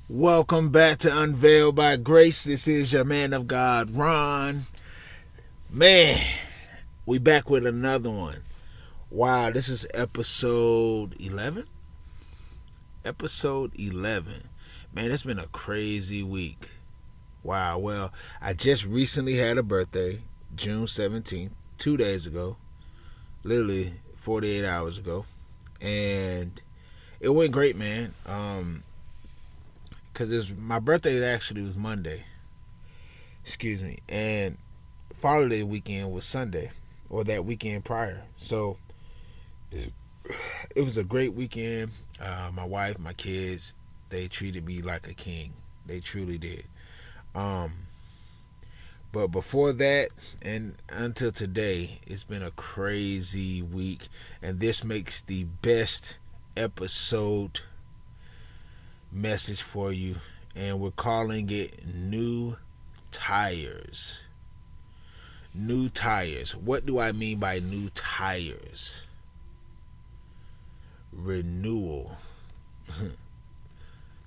Welcome back to Unveiled by Grace. This is your man of God, Ron. Man, we back with another one. Wow, this is episode 11? Episode 11. Man, it's been a crazy week. Wow, well, I just recently had a birthday, June 17th, 2 days ago. Literally 48 hours ago. And it went great, man. Because my birthday actually was Monday. Excuse me. And Father's Day weekend was Sunday, or that weekend prior. So it was a great weekend. My wife, my kids, they treated me like a king. They truly did. Um, but before that and until today, it's been a crazy week, and this makes the best episode message for you, and we're calling it New Tires. New tires. What do I mean by new tires? Renewal.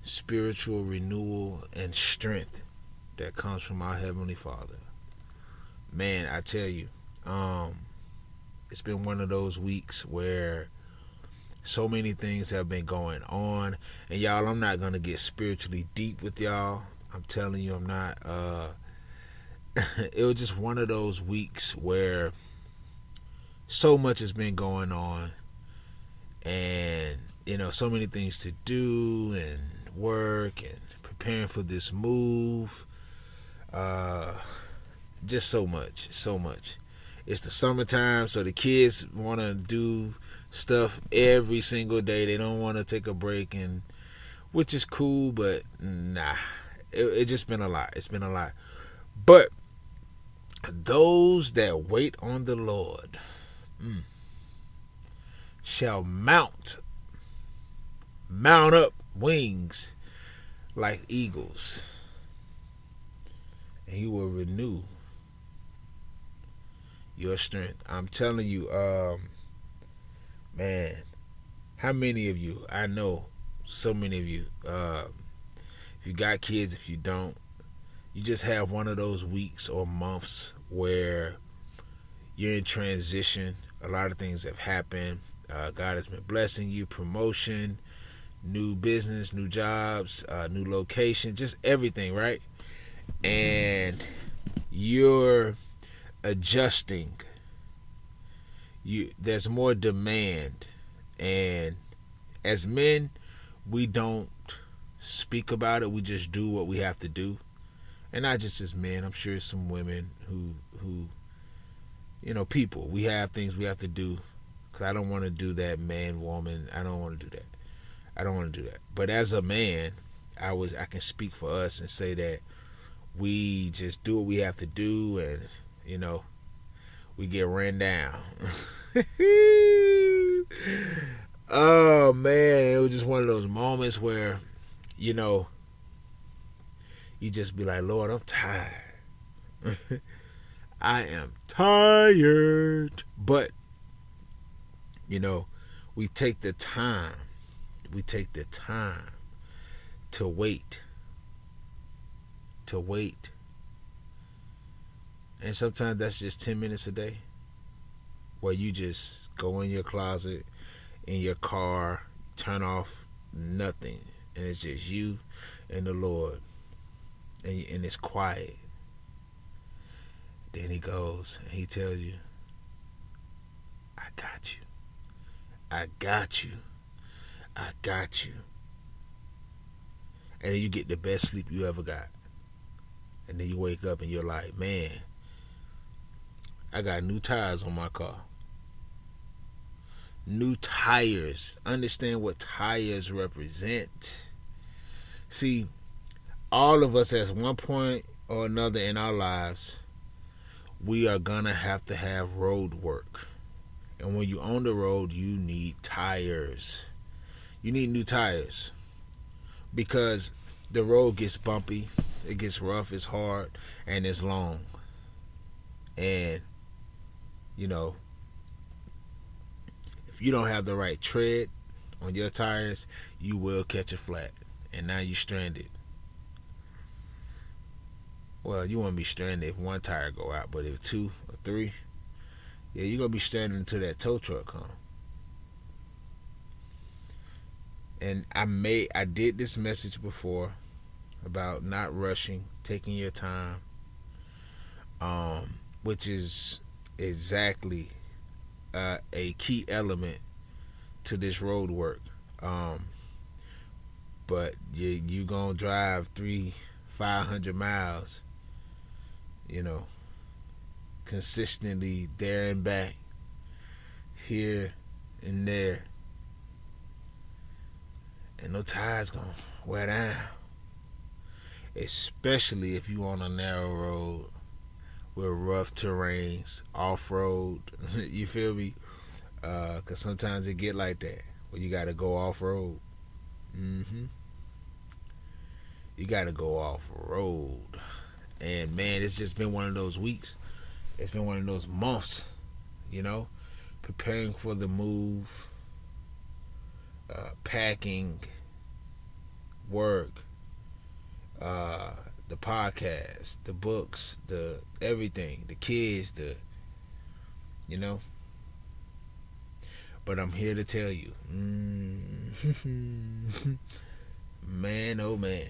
Spiritual renewal and strength that comes from our Heavenly Father. Man, I tell you, it's been one of those weeks where so many things have been going on. And y'all, I'm not going to get spiritually deep with y'all. I'm telling you, I'm not. It was just one of those weeks where so much has been going on, and so many things to do and work and preparing for this move. Just so much. It's the summertime, so the kids want to do stuff every single day. They don't want to take a break, and which is cool, but nah, it's just been a lot. It's been a lot, but those that wait on the Lord shall mount up wings like eagles, and He will renew your strength. I'm telling you, man, how many of you? I know so many of you. If you got kids, if you don't, you just have one of those weeks or months where you're in transition. A lot of things have happened. God has been blessing you, promotion, new business, new jobs, new location, just everything, right? And you're adjusting. There's more demand, and as men, we don't speak about it. We just do what we have to do. And not just as men, I'm sure some women who people, we have things we have to do. Because I don't want to do that, man, woman. I don't want to do that. But as a man, I can speak for us and say that we just do what we have to do, and we get ran down. Oh man, it was just one of those moments where you just be like, Lord, I'm tired. I am tired. But we take the time to wait. And sometimes that's just 10 minutes a day where you just go in your closet, in your car, turn off nothing, and it's just you and the Lord, and it's quiet. Then He goes and He tells you, I got you. And then you get the best sleep you ever got. And then you wake up and you're like, man, I got new tires on my car. New tires. Understand what tires represent. See, all of us at one point or another in our lives, we are gonna have to have road work. And when you're on the road, you need tires. You need new tires. Because the road gets bumpy, it gets rough, it's hard, and it's long. And, if you don't have the right tread on your tires, you will catch a flat. and now you're stranded. Well, you won't be stranded if one tire go out, but if two or three, yeah, you're gonna be stranded until that tow truck come. And I did this message before about not rushing, taking your time, which is exactly a key element to this road work. But you gonna drive 500 miles, you know, consistently there and back, here and there, and no tires gonna wear down. Especially if you on a narrow road with rough terrains, off road. You feel me? Cause sometimes it get like that where you gotta go off road. You gotta go off road, and man, it's just been one of those weeks. It's been one of those months, you know, preparing for the move, packing, work, the podcast, the books, the everything, the kids, you know. But I'm here to tell you, man, oh man,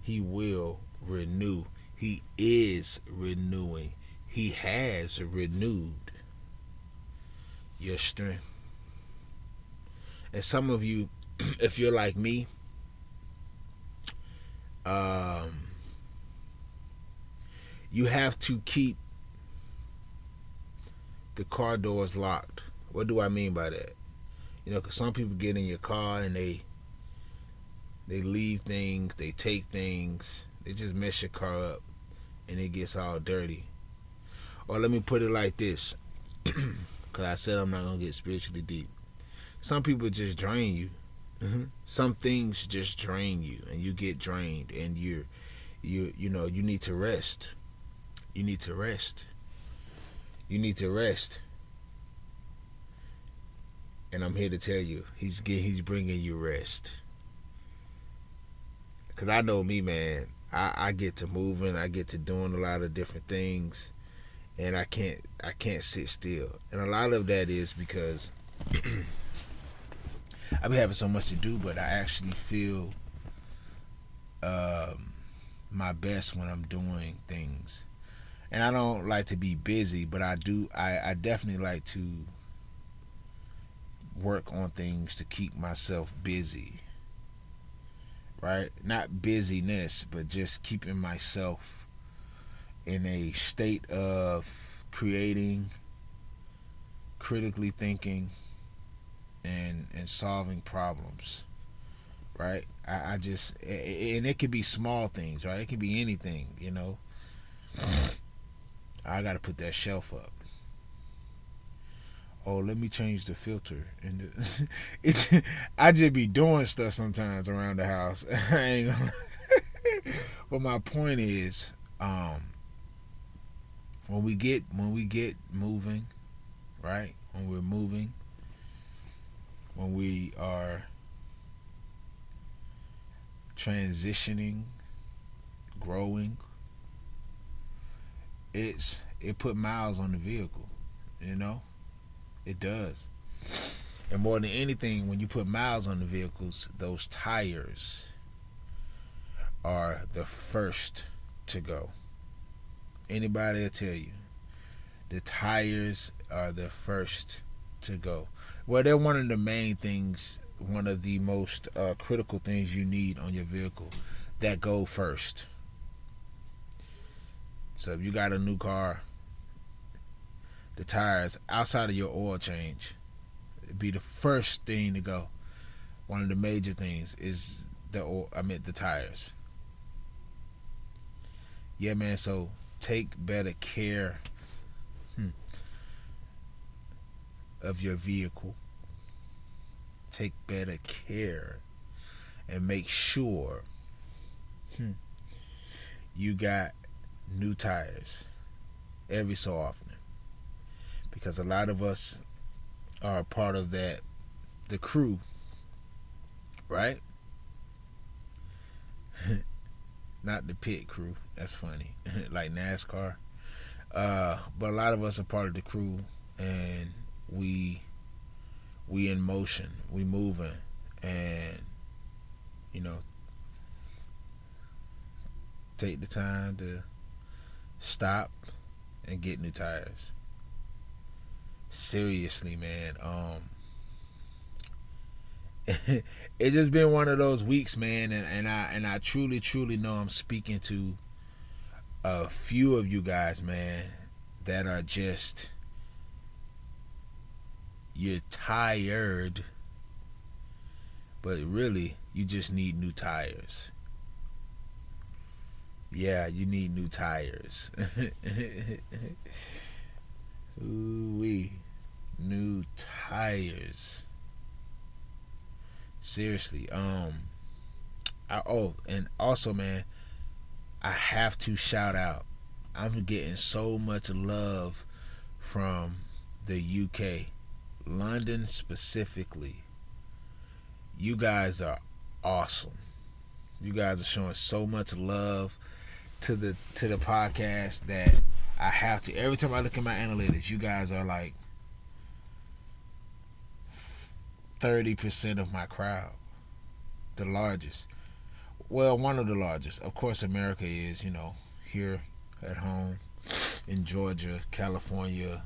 he will renew. He is renewing. He has renewed your strength. And some of you, if you're like me, you have to keep the car doors locked. What do I mean by that? You know, because some people get in your car and they leave things, they take things, they just mess your car up, and it gets all dirty. Or let me put it like this, because I said I'm not gonna get spiritually deep. Some people just drain you. Some things just drain you, and you get drained, and you need to rest. You need to rest. You need to rest. And I'm here to tell you, he's bringing you rest. Cause I know me, man. I get to moving, I get to doing a lot of different things, and I can't sit still. And a lot of that is because I've been having so much to do, but I actually feel my best when I'm doing things. And I don't like to be busy, but I definitely like to work on things to keep myself busy. Right? Not busyness, but just keeping myself in a state of creating, critically thinking, and solving problems. Right? I just, and it could be small things, right? It could be anything, you know. I gotta put that shelf up. Oh, let me change the filter. And I just be doing stuff sometimes around the house. I ain't gonna. But my point is, when we get moving, right? When we're moving, when we are transitioning, growing, it put miles on the vehicle, you know. It does. And more than anything, when you put miles on the vehicles, those tires are the first to go. Anybody will tell you, the tires are the first to go. Well, they're one of the main things, one of the most critical things you need on your vehicle that go first. So if you got a new car, the tires, outside of your oil change, it'd be the first thing to go. One of the major things is the tires. Yeah, man, so take better care of your vehicle. Take better care and make sure you got new tires every so often. Because a lot of us are a part of the crew, right? not the pit crew. That's funny. Like NASCAR. But a lot of us are part of the crew, and we in motion, we moving, and you know, take the time to stop and get new tires. Seriously, man. It's just been one of those weeks, man, and I truly know I'm speaking to a few of you guys, man, that are just, you're tired, but really you just need new tires. Yeah, you need new tires. Ooh wee, new tires. Seriously. And also, man, I have to shout out. I'm getting so much love from the UK, London specifically. You guys are awesome. You guys are showing so much love to the podcast that I have to. Every time I look at my analytics, you guys are like 30% of my crowd. The largest. Well, one of the largest. Of course, America is, here at home in Georgia, California,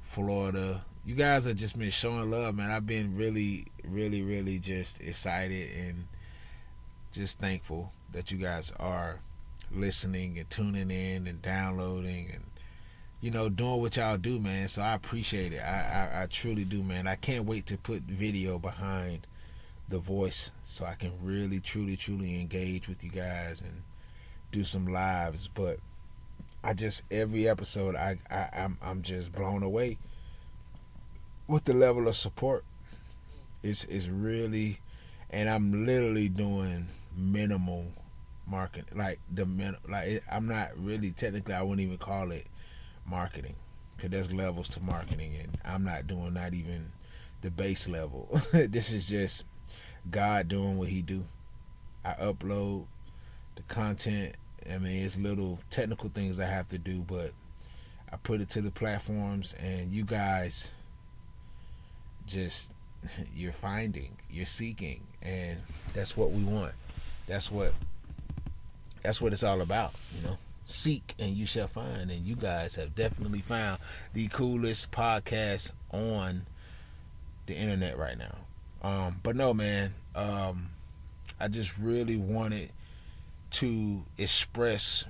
Florida. You guys have just been showing love, man. I've been really just excited and just thankful that you guys are listening and tuning in and downloading and doing what y'all do, man. So I appreciate it. I truly do, man. I can't wait to put video behind the voice so I can really truly engage with you guys and do some lives. But every episode I'm just blown away with the level of support. It's really, and I'm literally doing minimal marketing. I'm not really, technically I wouldn't even call it marketing, because there's levels to marketing, and I'm not doing not even the base level. This is just God doing what he do. I upload the content. I mean, it's little technical things I have to do, but I put it to the platforms, and you guys just, you're finding, you're seeking, and that's what we want. That's what it's all about, Seek and you shall find, and you guys have definitely found the coolest podcast on the internet right now. But no, man, I just really wanted to express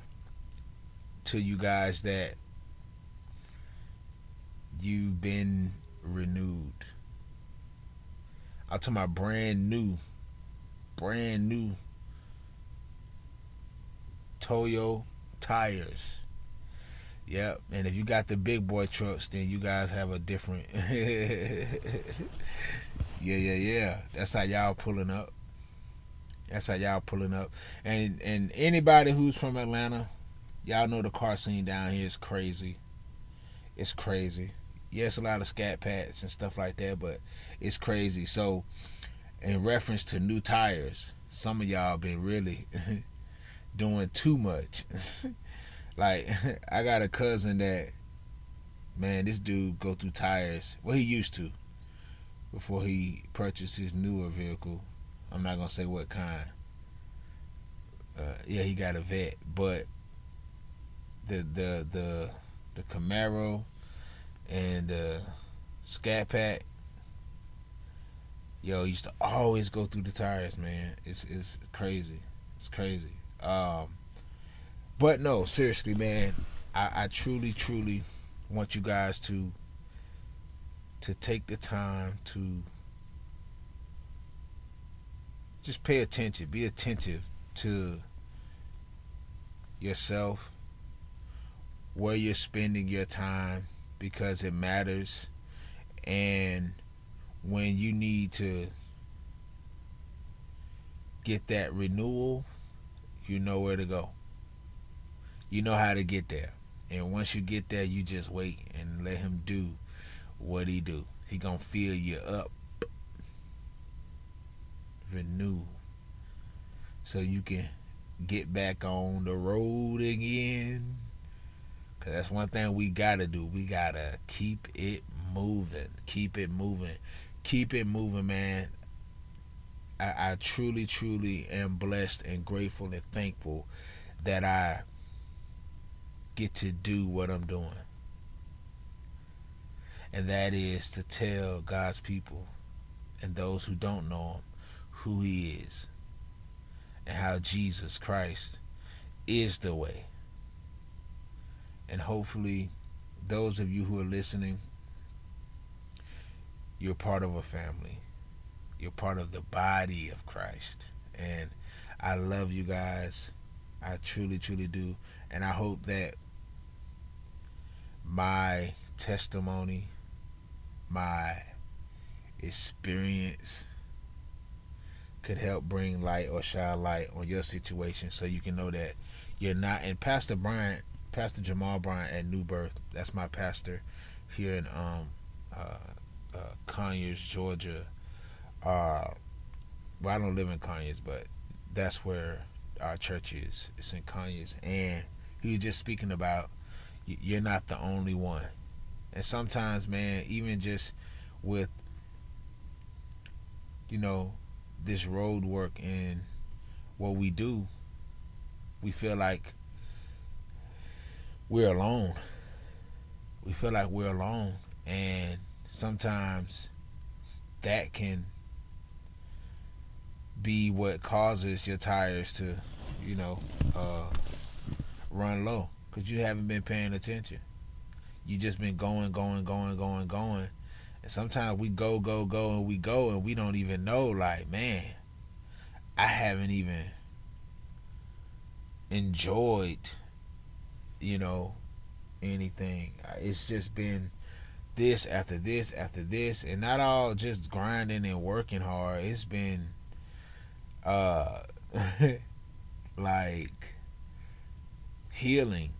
to you guys that you've been renewed. I'm talking about brand new Toyo tires. Yep. And if you got the big boy trucks, then you guys have a different yeah. That's how y'all pulling up. And anybody who's from Atlanta, y'all know the car scene down here is crazy. It's crazy. Yes, a lot of scat pats and stuff like that, but it's crazy. So, in reference to new tires, some of y'all been really doing too much. Like, I got a cousin that, man, this dude go through tires. Well, he used to, before he purchased his newer vehicle. I'm not gonna say what kind. Yeah, he got a vet, but the Camaro and the Scat Pack, he used to always go through the tires, man. It's crazy. It's crazy. But no, seriously, man, I truly want you guys to take the time to just pay attention, be attentive to yourself, where you're spending your time, because it matters. And when you need to get that renewal, you know where to go. You know how to get there. And once you get there, you just wait and let him do what he do. He gonna fill you up. Renew. so you can get back on the road again. Cause that's one thing we gotta do. We gotta keep it moving. Keep it moving. Keep it moving, man. I truly, truly am blessed and grateful and thankful that I get to do what I'm doing. And that is to tell God's people and those who don't know Him who He is and how Jesus Christ is the way. And hopefully, those of you who are listening, you're part of a family. You're part of the body of Christ. And I love you guys. I truly, truly do. And I hope that my testimony, my experience could help bring light or shine light on your situation so you can know that you're not. And Pastor Jamal Bryant at New Birth, that's my pastor here in Conyers, Georgia. Well, I don't live in Conyers, but that's where our church is. It's in Conyers. And he was just speaking about you're not the only one. And sometimes, man, even just with, this road work and what we do, we feel like we're alone. We feel like we're alone. And sometimes that can be what causes your tires to, run low because you haven't been paying attention. You just been going. And sometimes we go, and we don't even know, like, man, I haven't even enjoyed, anything. It's just been this after this after this, and not all just grinding and working hard. It's been like healing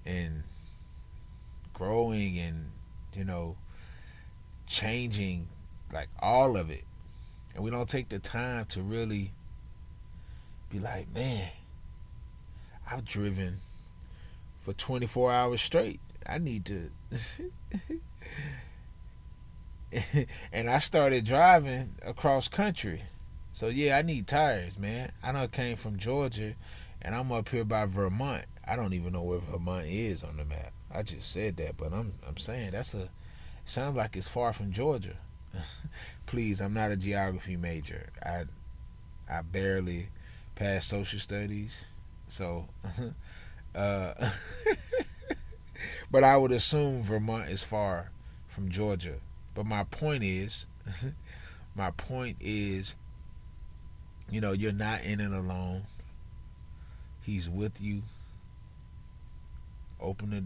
and growing and changing, like all of it. And we don't take the time to really be like, man, I've driven for 24 hours straight. I need to and I started driving across country. So yeah, I need tires, man. I done came from Georgia and I'm up here by Vermont. I don't even know where Vermont is on the map. I just said that, but I'm saying sounds like it's far from Georgia. Please, I'm not a geography major. I barely passed social studies. So but I would assume Vermont is far from Georgia. But my point is you're not in it alone. He's with you.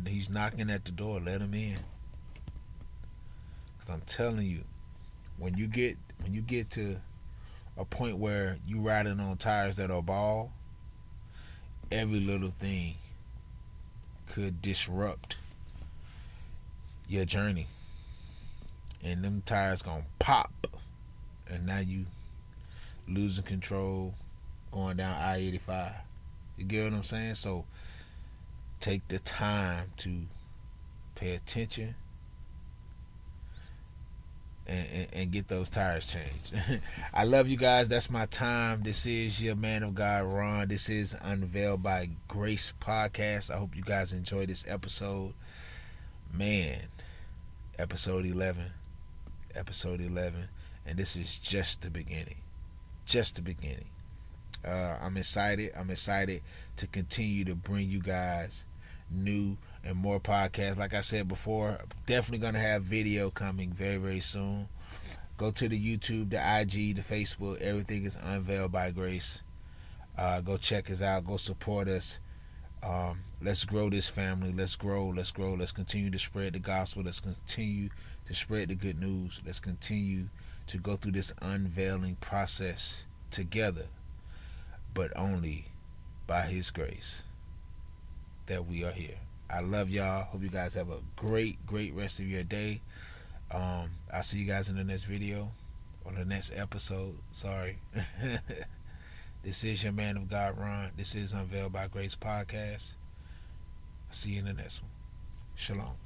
He's knocking at the door. Let him in. Cause I'm telling you, when you get to a point where you riding on tires that are ball, every little thing could disrupt your journey, and them tires gonna pop, and now you losing control, going down I-85. You get what I'm saying? So take the time to pay attention and get those tires changed. I love you guys. That's my time. This is your man of God, Ron. This is Unveiled by Grace podcast. I hope you guys enjoyed this episode. Man, episode 11. And this is just the beginning. I'm excited to continue to bring you guys new and more podcasts. Like I said before, definitely gonna have video coming very, very soon. Go to the YouTube, the IG, the Facebook. Everything is Unveiled by Grace. Go check us out. Go support us. Let's grow this family. Let's grow. Let's continue to spread the gospel. Let's continue to spread the good news. Let's continue to go through this unveiling process together, but only by His grace that we are here. I love y'all. Hope you guys have a great rest of your day. I'll see you guys in the next video, or the next episode. Sorry. This is your man of God, Ron. This is Unveiled by Grace Podcast. I'll see you in the next one. Shalom.